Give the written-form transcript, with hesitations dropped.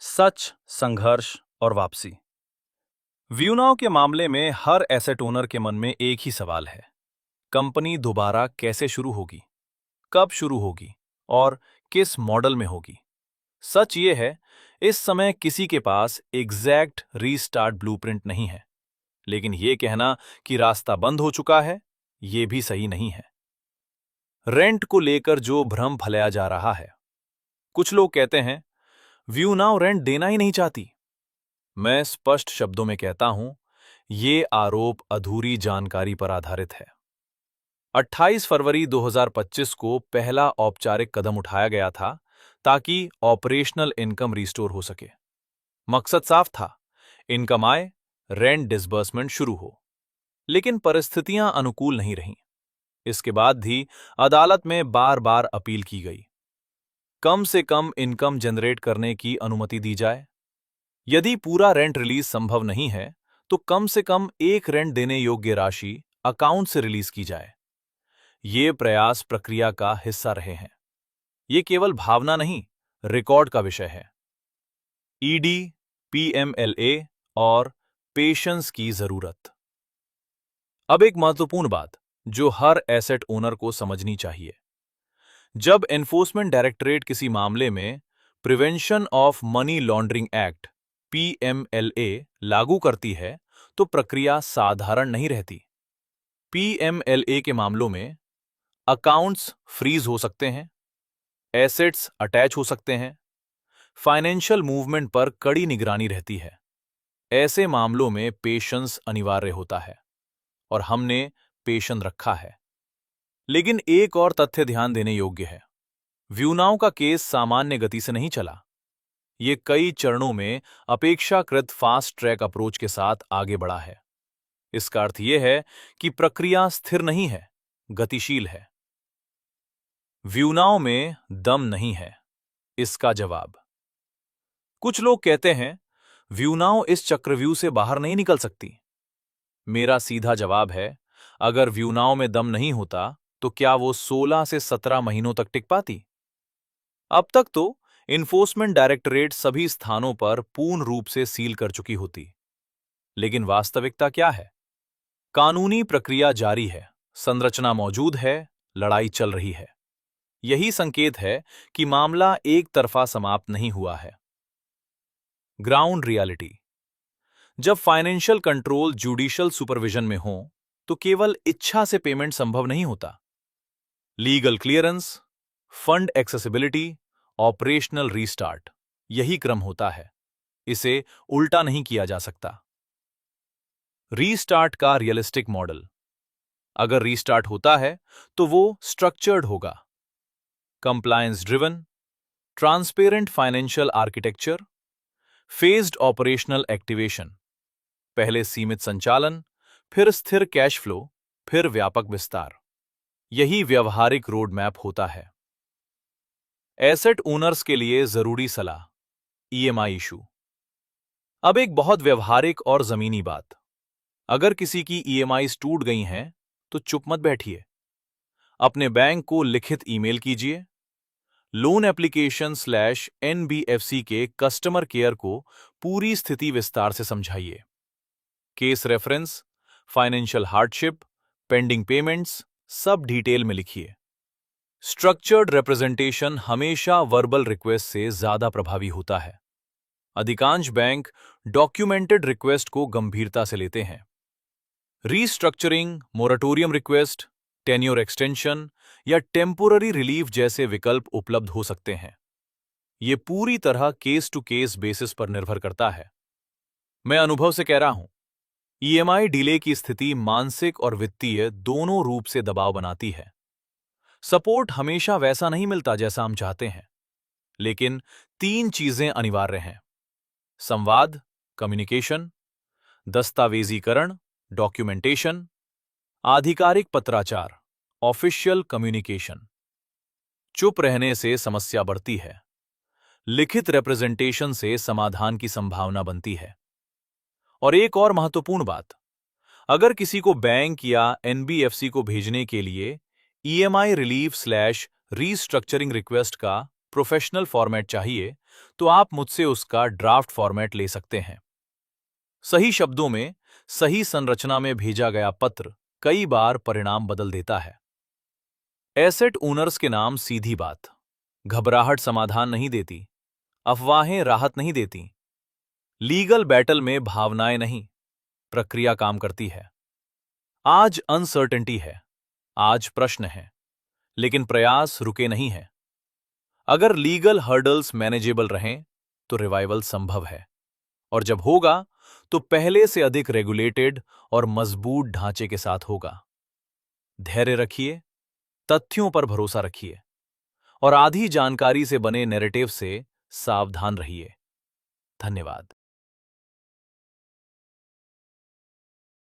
सच, संघर्ष और वापसी। व्यूनाव के मामले में हर एसेट ओनर के मन में एक ही सवाल है। कंपनी दोबारा कैसे शुरू होगी, कब शुरू होगी और किस मॉडल में होगी। सच ये है, इस समय किसी के पास एग्जैक्ट रीस्टार्ट ब्लूप्रिंट नहीं है। लेकिन ये कहना कि रास्ता बंद हो चुका है, ये भी सही नहीं है। रेंट को लेकर जो भ्रम फैलाया जा रहा है। कुछ लोग कहते हैं व्यूनाव रेंट देना ही नहीं चाहती। मैं स्पष्ट शब्दों में कहता हूं, ये आरोप अधूरी जानकारी पर आधारित है। 28 फरवरी 2025 को पहला औपचारिक कदम उठाया गया था ताकि ऑपरेशनल इनकम रिस्टोर हो सके। मकसद साफ था, इनकम आए, रेंट डिसबर्समेंट शुरू हो। लेकिन परिस्थितियां अनुकूल नहीं रहीं। इसके बाद भी अदालत में बार बार अपील की गई। कम से कम इनकम जनरेट करने की अनुमति दी जाए। यदि पूरा रेंट रिलीज संभव नहीं है, तो कम से कम एक रेंट देने योग्य राशि अकाउंट से रिलीज की जाए। ये प्रयास प्रक्रिया का हिस्सा रहे हैं। ये केवल भावना नहीं, रिकॉर्ड का विषय है। ईडी, पीएमएलए और पेशेंस की जरूरत। अब एक महत्वपूर्ण बात जो हर एसेट ओनर को समझनी चाहिए। जब एनफोर्समेंट डायरेक्टरेट किसी मामले में prevention of money laundering act PMLA लागू करती है, तो प्रक्रिया साधारण नहीं रहती। पीएमएलए के मामलों में अकाउंट्स फ्रीज हो सकते हैं, एसेट्स अटैच हो सकते हैं, फाइनेंशियल मूवमेंट पर कड़ी निगरानी रहती है। ऐसे मामलों में पेशेंस अनिवार्य होता है और हमने पेशेंस रखा है। लेकिन एक और तथ्य ध्यान देने योग्य है। व्यूनाव का केस सामान्य गति से नहीं चला। ये कई चरणों में अपेक्षाकृत फास्ट ट्रैक अप्रोच के साथ आगे बढ़ा है। इसका अर्थ यह है कि प्रक्रिया स्थिर नहीं है, गतिशील है। व्यूनाव में दम नहीं है। इसका जवाब। कुछ लोग कहते हैं व्यूनाव इस चक्रव्यूह से बाहर नहीं निकल सकती। मेरा सीधा जवाब है, अगर व्यूनाव में दम नहीं होता तो क्या वो 16 से 17 महीनों तक टिक पाती? अब तक तो इन्फोर्समेंट डायरेक्टरेट सभी स्थानों पर पूर्ण रूप से सील कर चुकी होती। लेकिन वास्तविकता क्या है? कानूनी प्रक्रिया जारी है, संरचना मौजूद है, लड़ाई चल रही है। यही संकेत है कि मामला एक तरफा समाप्त नहीं हुआ है। Ground reality. जब फाइनेंशियल कंट्रोल जुडिशियल सुपरविजन में हो, तो केवल इच्छा से पेमेंट संभव नहीं होता। Legal clearance, fund accessibility, operational restart, यही क्रम होता है। इसे उल्टा नहीं किया जा सकता। रीस्टार्ट का रियलिस्टिक मॉडल। अगर रीस्टार्ट होता है तो वो स्ट्रक्चर्ड होगा, compliance driven, transparent financial architecture, phased operational activation. पहले सीमित संचालन, फिर स्थिर कैश फ्लो, फिर व्यापक विस्तार। यही व्यवहारिक रोड मैप होता है। एसेट ओनर्स के लिए जरूरी सलाह। EMI issue. अब एक बहुत व्यवहारिक और जमीनी बात। अगर किसी की ईएमआईज टूट गई हैं, तो चुप मत बैठिए। अपने बैंक को लिखित ईमेल कीजिए। लोन एप्लीकेशन /NBFC के कस्टमर केयर को पूरी स्थिति विस्तार से समझाइए। Case reference, financial hardship, pending payments, सब डिटेल में लिखिए। स्ट्रक्चर्ड रिप्रेजेंटेशन हमेशा वर्बल रिक्वेस्ट से ज्यादा प्रभावी होता है। अधिकांश बैंक डॉक्यूमेंटेड रिक्वेस्ट को गंभीरता से लेते हैं। Restructuring, moratorium request, tenure extension या टेम्पोररी रिलीफ जैसे विकल्प उपलब्ध हो सकते हैं। ये पूरी तरह केस टू केस बेसिस पर निर्भर करता है। मैं अनुभव से कह रहा हूं, ईएमआई डिले की स्थिति मानसिक और वित्तीय दोनों रूप से दबाव बनाती है। सपोर्ट हमेशा वैसा नहीं मिलता जैसा हम चाहते हैं, लेकिन 3 चीजें अनिवार्य हैं: संवाद, कम्युनिकेशन, दस्तावेजीकरण, डॉक्यूमेंटेशन, आधिकारिक पत्राचार, ऑफिशियल कम्युनिकेशन। चुप रहने से समस्या बढ़ती है, लिखित रिप्रेजेंटेशन से समाधान की संभावना बनती है। और एक और महत्वपूर्ण बात, अगर किसी को बैंक या एनबीएफसी को भेजने के लिए ईएमआई रिलीफ /रीस्ट्रक्चरिंग रिक्वेस्ट का प्रोफेशनल फॉर्मेट चाहिए, तो आप मुझसे उसका ड्राफ्ट फॉर्मेट ले सकते हैं। सही शब्दों में, सही संरचना में भेजा गया पत्र कई बार परिणाम बदल देता है। एसेट ओनर्स के नाम सीधी बात, घबराहट समाधान नहीं देती, अफवाहें राहत नहीं देती। लीगल बैटल में भावनाएं नहीं, प्रक्रिया काम करती है। आज अनसर्टेनिटी है, आज प्रश्न है, लेकिन प्रयास रुके नहीं है। अगर लीगल हर्डल्स मैनेजेबल रहें, तो रिवाइवल संभव है। और जब होगा, तो पहले से अधिक रेगुलेटेड और मजबूत ढांचे के साथ होगा। धैर्य रखिए, तथ्यों पर भरोसा रखिए और आधी जानकारी से बने नैरेटिव से सावधान रहिए। धन्यवाद।